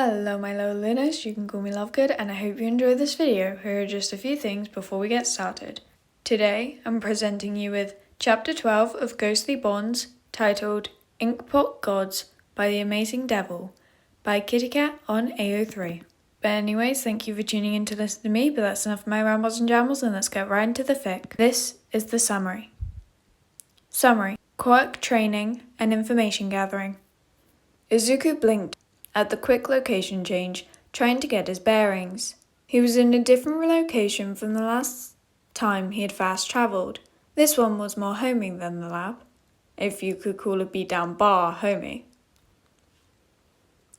Hello my little learners, you can call me Lovegood and I hope you enjoy this video. Here are just a few things before we get started. Today I'm presenting you with Chapter 12 of Ghostly Bonds, titled Inkpot Gods by the Amazing Devil by KittyKqt on AO3. But anyways, thank you for tuning in to listen to me, but that's enough of my rambles and jambles and let's get right into the fic. This is the summary. Summary: Quirk training and information gathering. Izuku blinked at the quick location change, trying to get his bearings. He was in a different location from the last time he had fast travelled. This one was more homey than the lab, if you could call a beat-down bar homey.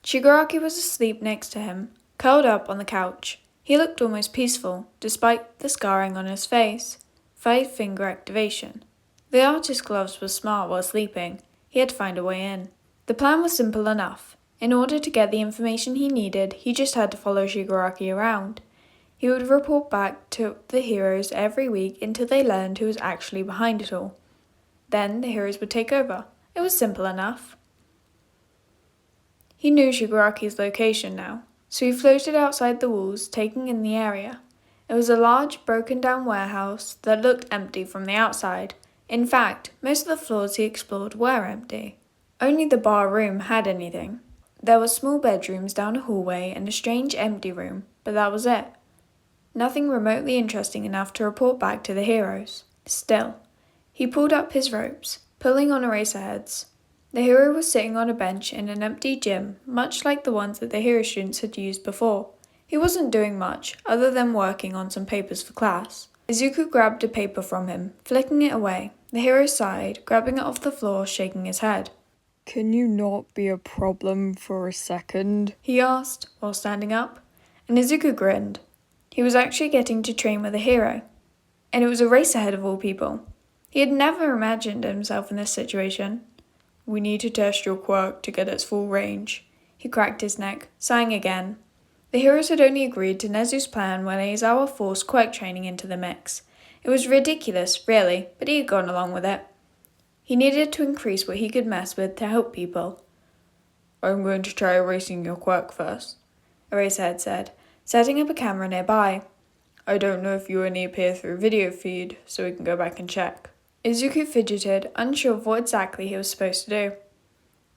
Shigaraki was asleep next to him, curled up on the couch. He looked almost peaceful, despite the scarring on his face. 5-finger activation. The artist's gloves were smart while sleeping. He had to find a way in. The plan was simple enough. In order to get the information he needed, he just had to follow Shigaraki around. He would report back to the heroes every week until they learned who was actually behind it all. Then the heroes would take over. It was simple enough. He knew Shigaraki's location now, so he floated outside the walls, taking in the area. It was a large, broken-down warehouse that looked empty from the outside. In fact, most of the floors he explored were empty. Only the bar room had anything. There were small bedrooms down a hallway and a strange empty room, but that was it. Nothing remotely interesting enough to report back to the heroes. Still, he pulled up his ropes, pulling on Eraserheads. The hero was sitting on a bench in an empty gym, much like the ones that the hero students had used before. He wasn't doing much, other than working on some papers for class. Izuku grabbed a paper from him, flicking it away. The hero sighed, grabbing it off the floor, shaking his head. "Can you not be a problem for a second?" he asked, while standing up, and Izuku grinned. He was actually getting to train with a hero, and it was Eraserhead of all people. He had never imagined himself in this situation. "We need to test your quirk to get its full range." He cracked his neck, sighing again. The heroes had only agreed to Nezu's plan when Aizawa forced quirk training into the mix. It was ridiculous, really, but he had gone along with it. He needed to increase what he could mess with to help people. "I'm going to try erasing your quirk first," Eraserhead said, setting up a camera nearby. "I don't know if you only appear through video feed, so we can go back and check." Izuku fidgeted, unsure of what exactly he was supposed to do.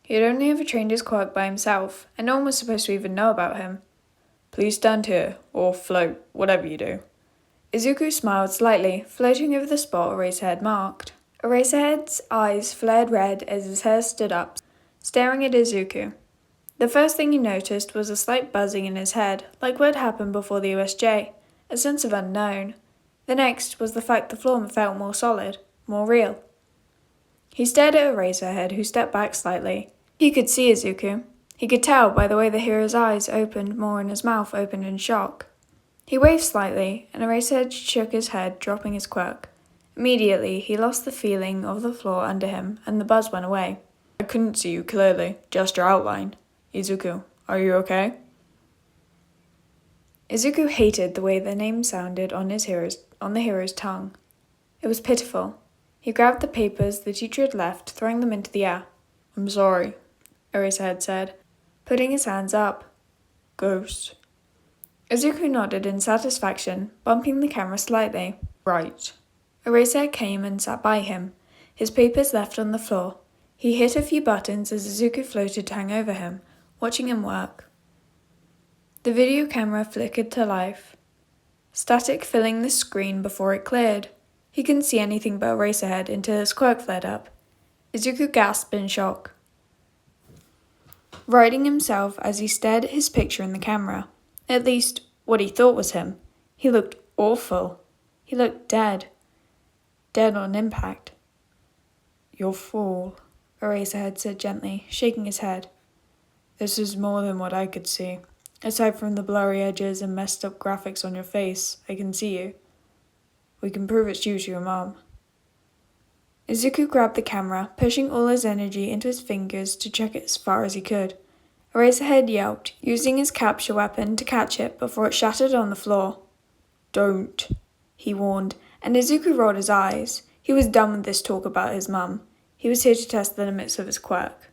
He had only ever trained his quirk by himself, and no one was supposed to even know about him. "Please stand here, or float, whatever you do." Izuku smiled slightly, floating over the spot Eraserhead marked. Eraserhead's eyes flared red as his hair stood up, staring at Izuku. The first thing he noticed was a slight buzzing in his head, like what had happened before the USJ, a sense of unknown. The next was the fact the floor felt more solid, more real. He stared at Eraserhead, who stepped back slightly. He could see Izuku. He could tell by the way the hero's eyes opened more and his mouth opened in shock. He waved slightly, and Eraserhead shook his head, dropping his quirk. Immediately, he lost the feeling of the floor under him, and the buzz went away. "I couldn't see you clearly, just your outline. Izuku, are you okay?" Izuku hated the way the name sounded on the hero's tongue. It was pitiful. He grabbed the papers the teacher had left, throwing them into the air. "I'm sorry," Eraserhead said, putting his hands up. "Ghost." Izuku nodded in satisfaction, bumping the camera slightly. "Right." Eraserhead came and sat by him, his papers left on the floor. He hit a few buttons as Izuku floated to hang over him, watching him work. The video camera flickered to life, static filling the screen before it cleared. He couldn't see anything but Eraserhead until his quirk flared up. Izuku gasped in shock, righting himself as he stared at his picture in the camera. At least, what he thought was him. He looked awful. He looked dead. Dead on impact. "You're full," Eraserhead said gently, shaking his head. "This is more than what I could see. Aside from the blurry edges and messed up graphics on your face, I can see you. We can prove it's due to your mom." Izuku grabbed the camera, pushing all his energy into his fingers to check it as far as he could. Eraserhead yelped, using his capture weapon to catch it before it shattered on the floor. "Don't," he warned, and Izuku rolled his eyes. He was done with this talk about his mum. He was here to test the limits of his quirk.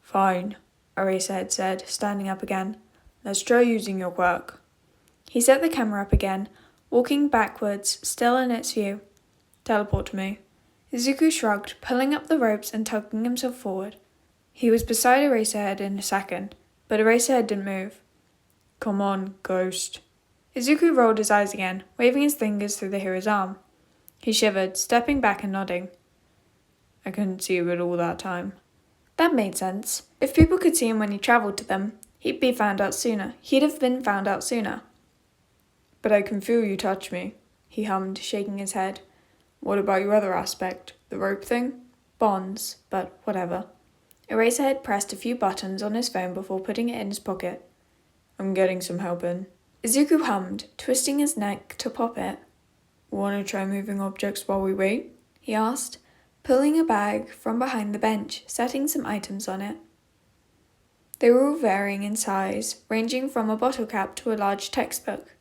"Fine," Eraserhead said, standing up again. Let's try using your quirk. He set the camera up again, walking backwards, still in its view. Teleport to me. Izuku shrugged, pulling up the ropes and tugging himself forward. He was beside Eraserhead in a second, but Eraserhead didn't move. Come on, ghost. Izuku rolled his eyes again, waving his fingers through the hero's arm. He shivered, stepping back and nodding. I couldn't see you at all that time. That made sense. If people could see him when he travelled to them, he'd be found out sooner. He'd have been found out sooner. But I can feel you touch me, he hummed, shaking his head. What about your other aspect? The rope thing? Bonds, but whatever. Eraserhead pressed a few buttons on his phone before putting it in his pocket. I'm getting some help in. Izuku hummed, twisting his neck to pop it. Want to try moving objects while we wait? He asked, pulling a bag from behind the bench, setting some items on it. They were all varying in size, ranging from a bottle cap to a large textbook.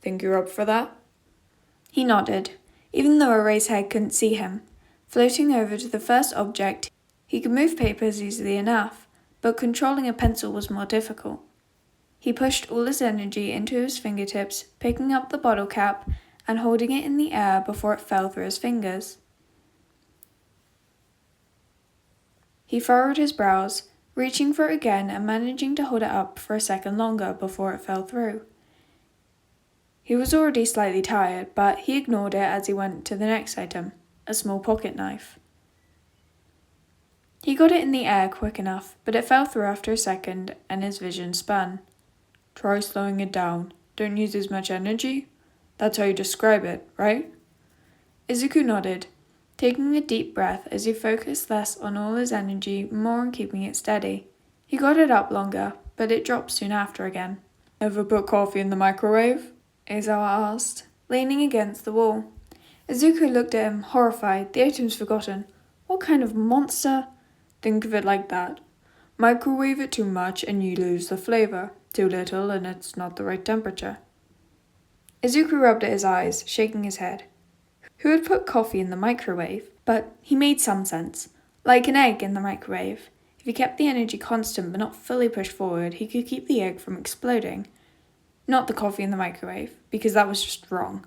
Think you're up for that? He nodded, even though Eraserhead couldn't see him. Floating over to the first object, he could move papers easily enough, but controlling a pencil was more difficult. He pushed all his energy into his fingertips, picking up the bottle cap and holding it in the air before it fell through his fingers. He furrowed his brows, reaching for it again and managing to hold it up for a second longer before it fell through. He was already slightly tired, but he ignored it as he went to the next item, a small pocket knife. He got it in the air quick enough, but it fell through after a second and his vision spun. Try slowing it down. Don't use as much energy. That's how you describe it, right? Izuku nodded, taking a deep breath as he focused less on all his energy, more on keeping it steady. He got it up longer, but it dropped soon after again. Ever put coffee in the microwave? Aizawa asked, leaning against the wall. Izuku looked at him, horrified, the item's forgotten. What kind of monster? Think of it like that. Microwave it too much and you lose the flavour. Too little and it's not the right temperature. Izuku rubbed at his eyes, shaking his head. Who would put coffee in the microwave? But he made some sense. Like an egg in the microwave. If he kept the energy constant but not fully pushed forward, he could keep the egg from exploding. Not the coffee in the microwave, because that was just wrong.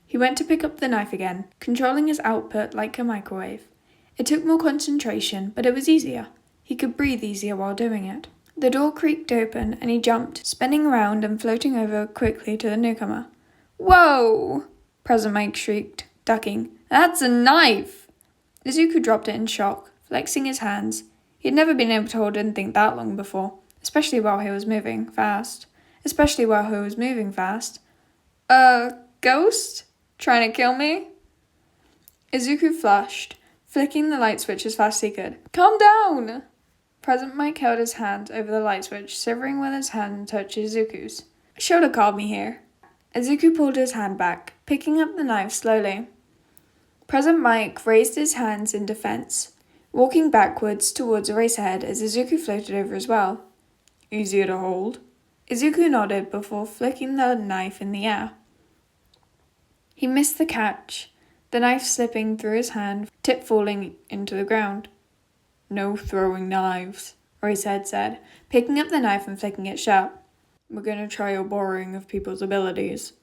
He went to pick up the knife again, controlling his output like a microwave. It took more concentration, but it was easier. He could breathe easier while doing it. The door creaked open and he jumped, spinning around and floating over quickly to the newcomer. Whoa! Present Mike shrieked, ducking. That's a knife! Izuku dropped it in shock, flexing his hands. He had never been able to hold anything that long before, especially while he was moving fast. Ghost? Trying to kill me? Izuku flushed, flicking the light switch as fast as he could. Calm down! Present Mike held his hand over the light switch, shivering when his hand touched Izuku's. Shoulda called me here. Izuku pulled his hand back, picking up the knife slowly. Present Mike raised his hands in defense, walking backwards towards Eraserhead as Izuku floated over as well. Easier to hold? Izuku nodded before flicking the knife in the air. He missed the catch, the knife slipping through his hand, tip falling into the ground. No throwing knives, Eraserhead said, picking up the knife and flicking it shut. We're going to try your borrowing of people's abilities.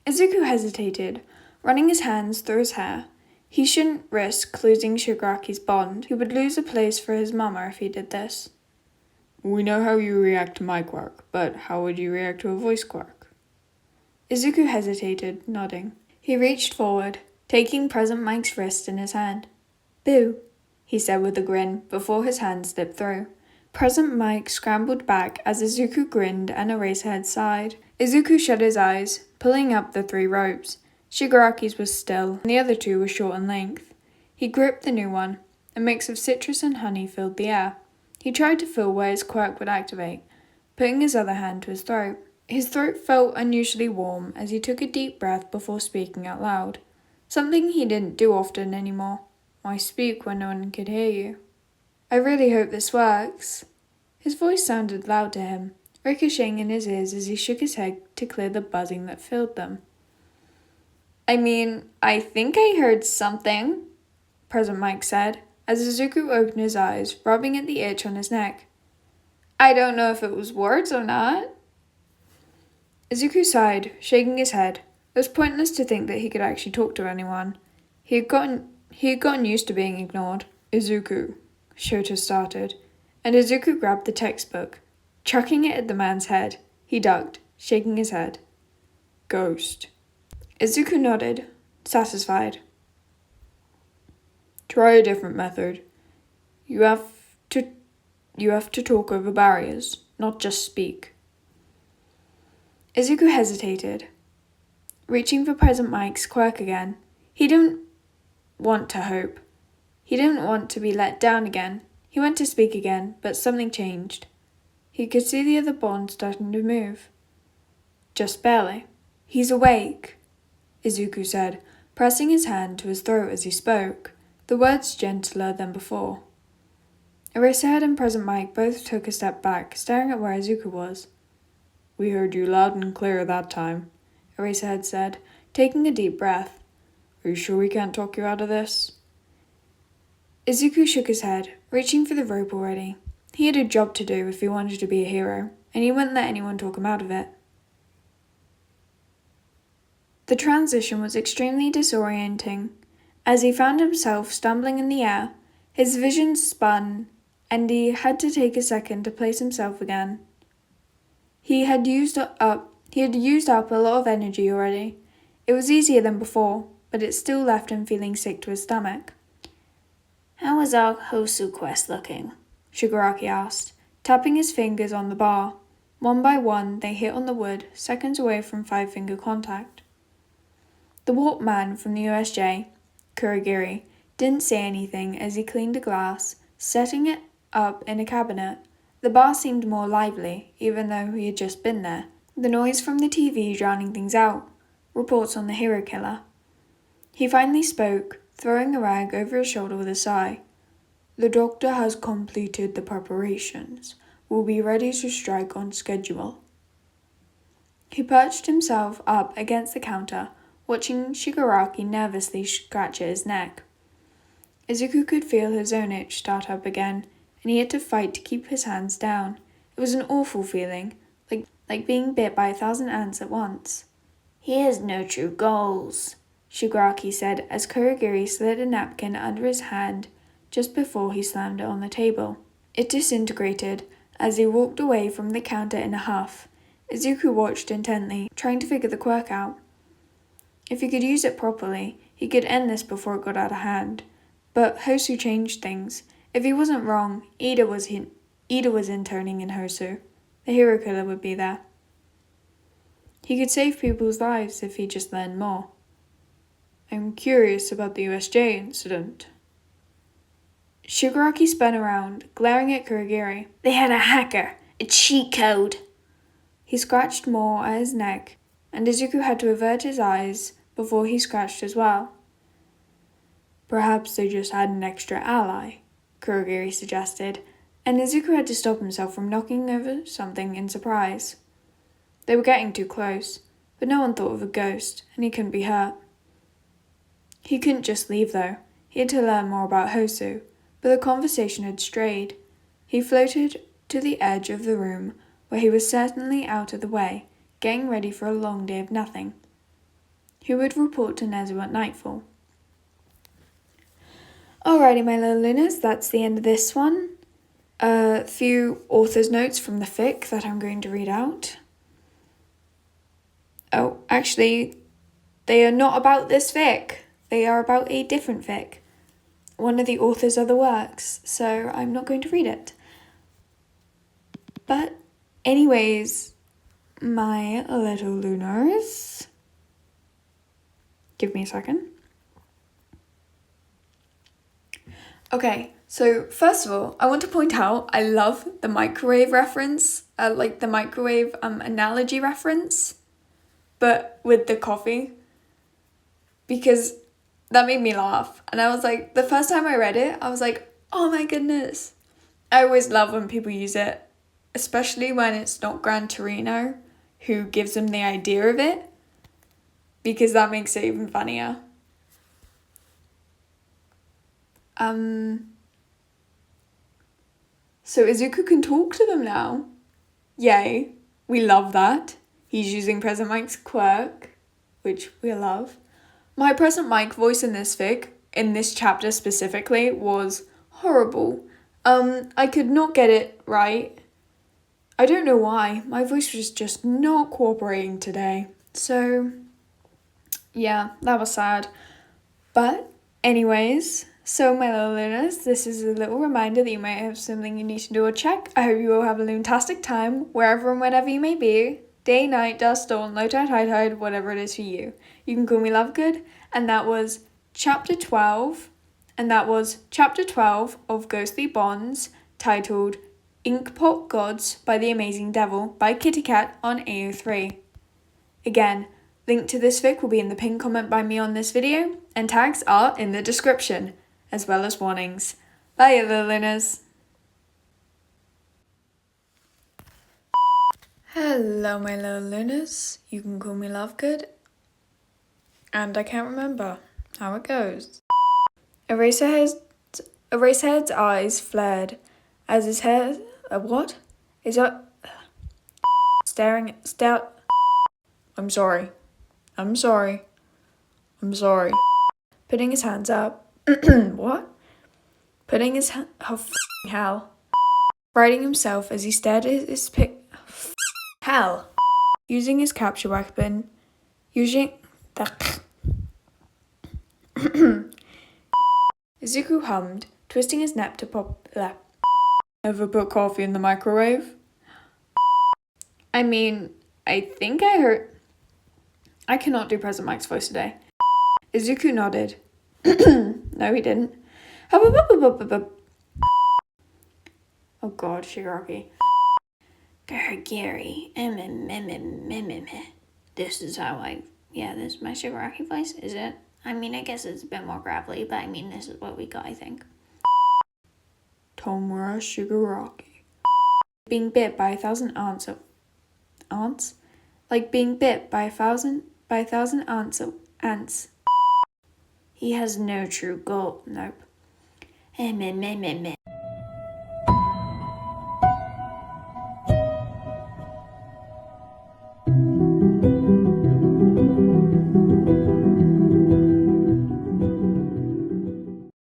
Izuku hesitated, running his hands through his hair. He shouldn't risk losing Shigaraki's bond. He would lose a place for his mama if he did this. We know how you react to my quirk, but how would you react to a voice quirk? Izuku hesitated, nodding. He reached forward, taking Present Mike's wrist in his hand. Boo, he said with a grin, before his hand slipped through. Present Mike scrambled back as Izuku grinned and Eraserhead sighed. Izuku shut his eyes, pulling up the 3 ropes. Shigaraki's was still, and the other 2 were short in length. He gripped the new one. A mix of citrus and honey filled the air. He tried to feel where his quirk would activate, putting his other hand to his throat. His throat felt unusually warm as he took a deep breath before speaking out loud. Something he didn't do often anymore. Why speak when no one could hear you? I really hope this works. His voice sounded loud to him, ricocheting in his ears as he shook his head to clear the buzzing that filled them. I think I heard something, Present Mike said, as Izuku opened his eyes, rubbing at the itch on his neck. I don't know if it was words or not. Izuku sighed, shaking his head. It was pointless to think that he could actually talk to anyone. He had gotten used to being ignored. Izuku, Shota started, and Izuku grabbed the textbook. Chucking it at the man's head, he ducked, shaking his head. Ghost. Izuku nodded, satisfied. Try a different method. You have to talk over barriers, not just speak. Izuku hesitated, reaching for Present Mike's quirk again. He didn't want to hope. He didn't want to be let down again. He went to speak again, but something changed. He could see the other bond starting to move. Just barely. He's awake, Izuku said, pressing his hand to his throat as he spoke, the words gentler than before. Eraserhead and Present Mike both took a step back, staring at where Izuku was. We heard you loud and clear that time, Eraserhead said, taking a deep breath. Are you sure we can't talk you out of this? Izuku shook his head, reaching for the rope already. He had a job to do if he wanted to be a hero, and he wouldn't let anyone talk him out of it. The transition was extremely disorienting. As he found himself stumbling in the air, his vision spun, and he had to take a second to place himself again. He had used up a lot of energy already. It was easier than before, but it still left him feeling sick to his stomach. How is our Hosu quest looking? Shigaraki asked, tapping his fingers on the bar. One by one, they hit on the wood, seconds away from five-finger contact. The warp man from the USJ, Kurogiri, didn't say anything as he cleaned a glass, setting it up in a cabinet. The bar seemed more lively, even though he had just been there. The noise from the TV drowning things out. Reports on the hero killer. He finally spoke, throwing a rag over his shoulder with a sigh. The doctor has completed the preparations. We'll be ready to strike on schedule. He perched himself up against the counter, watching Shigaraki nervously scratch at his neck. Izuku could feel his own itch start up again, and he had to fight to keep his hands down. It was an awful feeling, like being bit by 1,000 ants at once. He has no true goals, Shigaraki said as Kurogiri slid a napkin under his hand just before he slammed it on the table. It disintegrated as he walked away from the counter in a huff. Izuku watched intently, trying to figure the quirk out. If he could use it properly, he could end this before it got out of hand. But Hosu changed things. If he wasn't wrong, Ida was interning in Hosu. The hero killer would be there. He could save people's lives if he just learned more. I'm curious about the USJ incident. Shigaraki spun around, glaring at Kurogiri. They had a hacker, a cheat code. He scratched more at his neck, and Izuku had to avert his eyes before he scratched as well. Perhaps they just had an extra ally, Kurogiri suggested, and Izuku had to stop himself from knocking over something in surprise. They were getting too close, but no one thought of a ghost, and he couldn't be hurt. He couldn't just leave though. He had to learn more about Hosu, but the conversation had strayed. He floated to the edge of the room, where he was certainly out of the way, getting ready for a long day of nothing. He would report to Nezu at nightfall. Alrighty, my little Lunas, that's the end of this one. A few author's notes from the fic that I'm going to read out. Oh, actually, they are not about this fic. They are about a different fic. One of the author's other works, so I'm not going to read it. But anyways, my little Lunars. Give me a second. Okay, so first of all, I want to point out I love the microwave reference, the microwave analogy reference, but with the coffee, because that made me laugh. And I was like, the first time I read it, I was like, oh my goodness. I always love when people use it, especially when it's not Gran Torino who gives them the idea of it, because that makes it even funnier. So Izuku can talk to them now. Yay, we love that. He's using Present Mike's quirk, which we love. My Present Mike voice in this fic, in this chapter specifically, was horrible. I could not get it right. I don't know why. My voice was just not cooperating today. So, yeah, that was sad. But, anyways, so my little learners, this is a little reminder that you might have something you need to do or check. I hope you all have a fantastic time, wherever and whenever you may be. Day, night, dusk, dawn, low tide, high tide, whatever it is for you. You can call me Lovegood, and that was chapter 12, of Ghostly Bonds, titled Inkpot Gods by the Amazing Devil by KittyKqt on AO3. Again, link to this fic will be in the pinned comment by me on this video, and tags are in the description, as well as warnings. Bye, little learners. Hello, my little learners. You can call me Lovegood. And I can't remember how it goes. Eraserhead's eyes flared as his hair. What? Is that staring at stout? I'm sorry. Putting his hands up. What? Putting his hell. Righting himself as he stared at his hell. Using his capture weapon. Izuku hummed, twisting his neck to pop. Ever put coffee in the microwave? I mean, I think I heard. I cannot do Present Mike's voice today. Izuku nodded. No, he didn't. Oh god, Shigaraki. Gary, this is how this is my Shigaraki voice, is it? I mean, I guess it's a bit more gravelly, but I mean, this is what we got, I think. Tomura Shigaraki. Being bit by 1,000 ants. Ants? Like being bit by 1,000 ants. He has no true goal. Nope.